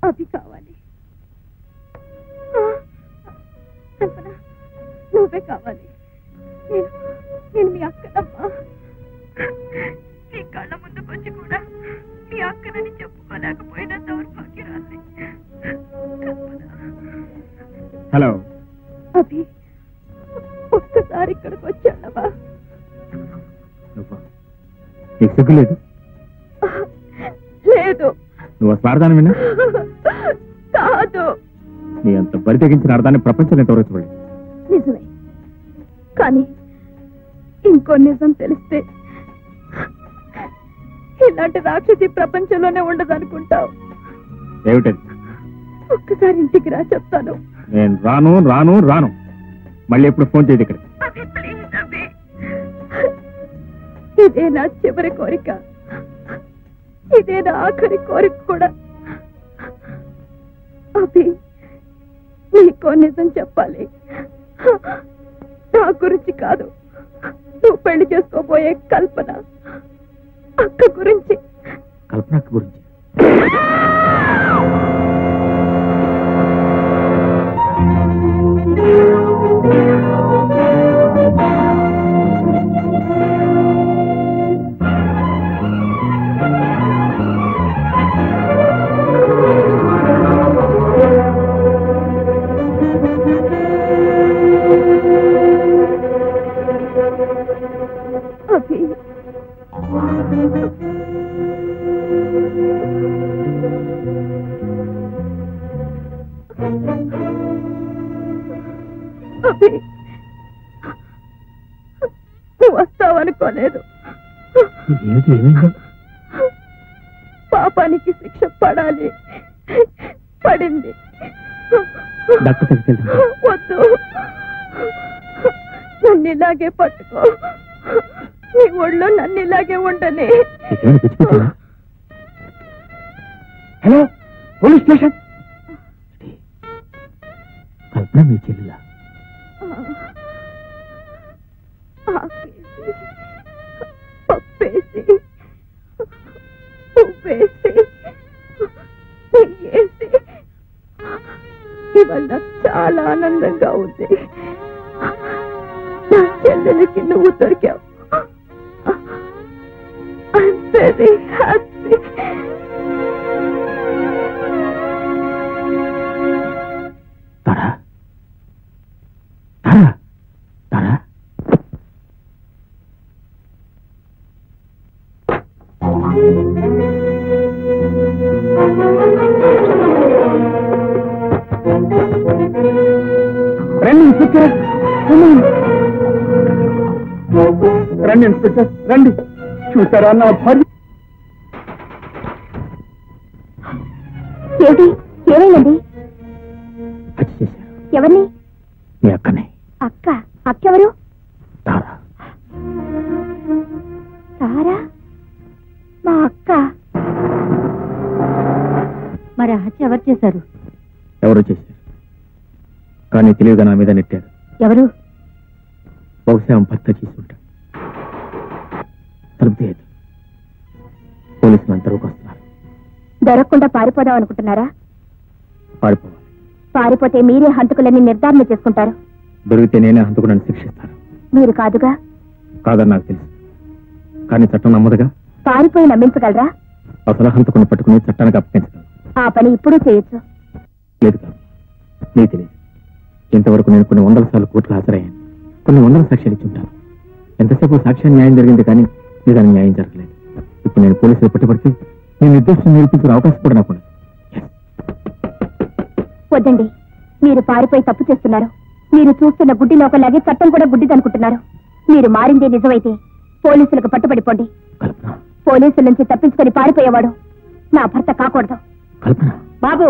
అభి కావాలి. కల్పన, నువ్వే కావాలి. నేను మీ అక్కనమ్మా. నీ కళ్ళ ముందుకొచ్చి కూడా మీ అక్కనని చెప్పుకోలేకపోయినా దౌర్భాగ్యరాలి. హలో అభి, ఒక్కసారి ఇక్కడికి వచ్చాడవా? నీకు సిగ్గు లేదు? లేదు. నువ్వు స్వార్థాన్ని విన్నా కాదు. నీ అంత బరి తెగించిన అర్థాన్ని ప్రపంచం ఎంతవరకు చూడలేదు. నిజమే, కానీ ఇంకో నిజం తెలిస్తే ఇలాంటి రాక్షసి ప్రపంచంలోనే ఉండదనుకుంటావు. ఏమిటది? ఒక్కసారి ఇంటికి రా, చెప్తాను. నేను రాను రాను రాను. మళ్ళీ ఎప్పుడు ఫోన్ చేయదు ఇక్కడ. ఇదే నా చివరి కోరిక, ఇదే నా ఆఖరి కోరిక కూడా. అభి, నీకో నిజం చెప్పాలి. నా గురించి కాదు, నువ్వు పెళ్లి చేసుకోబోయే కల్పన అక్క గురించి. కల్పన అక్క గురించి? అభి, అభి, నువ్వు వస్తావనుకోలేదు. పాపానికి శిక్ష పడాలి, పడింది. వద్దు, నన్ను ఇలాగే పట్టుకో. నీ ఒళ్ళో నన్ను ఇలాగే ఉండని. Hello, police station. కల్పన మీ చెల్లిలా? పప్పేసి ఉప్పేసి నెయ్యేసి ఇవాళ చాలా ఆనందంగా ఉంది. నా చెల్లెలకి నువ్వు దొరికావు. I'm very happy. Tara, Tara, Tara. రండి ఇన్స్పెక్టర్, రండి ఇన్స్పెక్టర్, రండి. చూసారా నా భార్య? ఏమిటి, ఏమైందండి? హత్య చేశారు. ఎవరిని? మీ అక్కనే. అక్క? అక్కెవరు? తారా. తారా మా అక్క? మరి ఆ హత్య ఎవరు చేశారు? ఎవరు చేశారు, కానీ తెలివిగా నా మీద నెట్టారు. ఎవరు? బహుశా భర్త చేసి ఉంటాడు. తలుపు తీయదు. పోలీసులు అంతలోకి వస్తున్నారు. దొరకకుండా పారిపోదాం అనుకుంటున్నారా? పారిపోవాలి. పారిపోతే మీరే హంతకులని నిర్ధారణ చేసుకుంటారు. దొరికితే నేనే హంతకుడని శిక్షిస్తాను. మీరు కాదుగా? కాదని నాకు తెలుసు, కానీ చట్టం నమ్మదుగా. పారిపోయి నమ్మించగలరా? అసలు హంతకుని పట్టుకుని చట్టానికి అప్పగించగలరు. ఆ పని ఇప్పుడు చేయొచ్చు. లేదు కాదు, నీకు తెలియదు. ఇంతవరకు నేను కొన్ని వందల సార్లు కోర్టులు హాజరయ్యాను. కొన్ని వందల సాక్ష్యాలు ఇచ్చి ఉంటాను. ఎంతసేపు సాక్ష్యం న్యాయం జరిగింది, కానీ నిజానికి న్యాయం జరగలేదు. ఇప్పుడు నేను పోలీసులు పట్టుబడితే నేను నిర్దోషం నిరూపించిన అవకాశం కూడా నాకు ఉండదు. వద్దండి, మీరు పారిపోయి తప్పు చేస్తున్నారు. మీరు చూస్తున్న గుడ్డి లోకలాగే చట్టం కూడా గుడ్డిదనుకుంటున్నారు. మీరు మారిందే నిజమైతే పోలీసులకు పట్టుబడిపోండి. పోలీసుల నుంచి తప్పించుకొని పారిపోయేవాడు నా భర్త కాకూడదు. బాబు,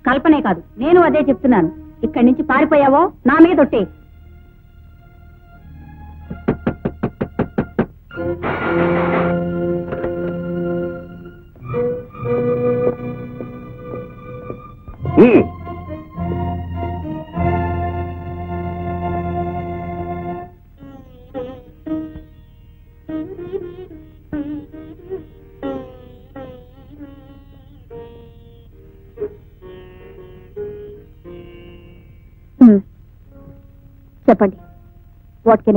కల్పనే కాదు, నేను అదే చెప్తున్నాను. ఇక్కడి నుంచి పారిపోయావో నా మీద ఒట్టే. చెప్పండి. What can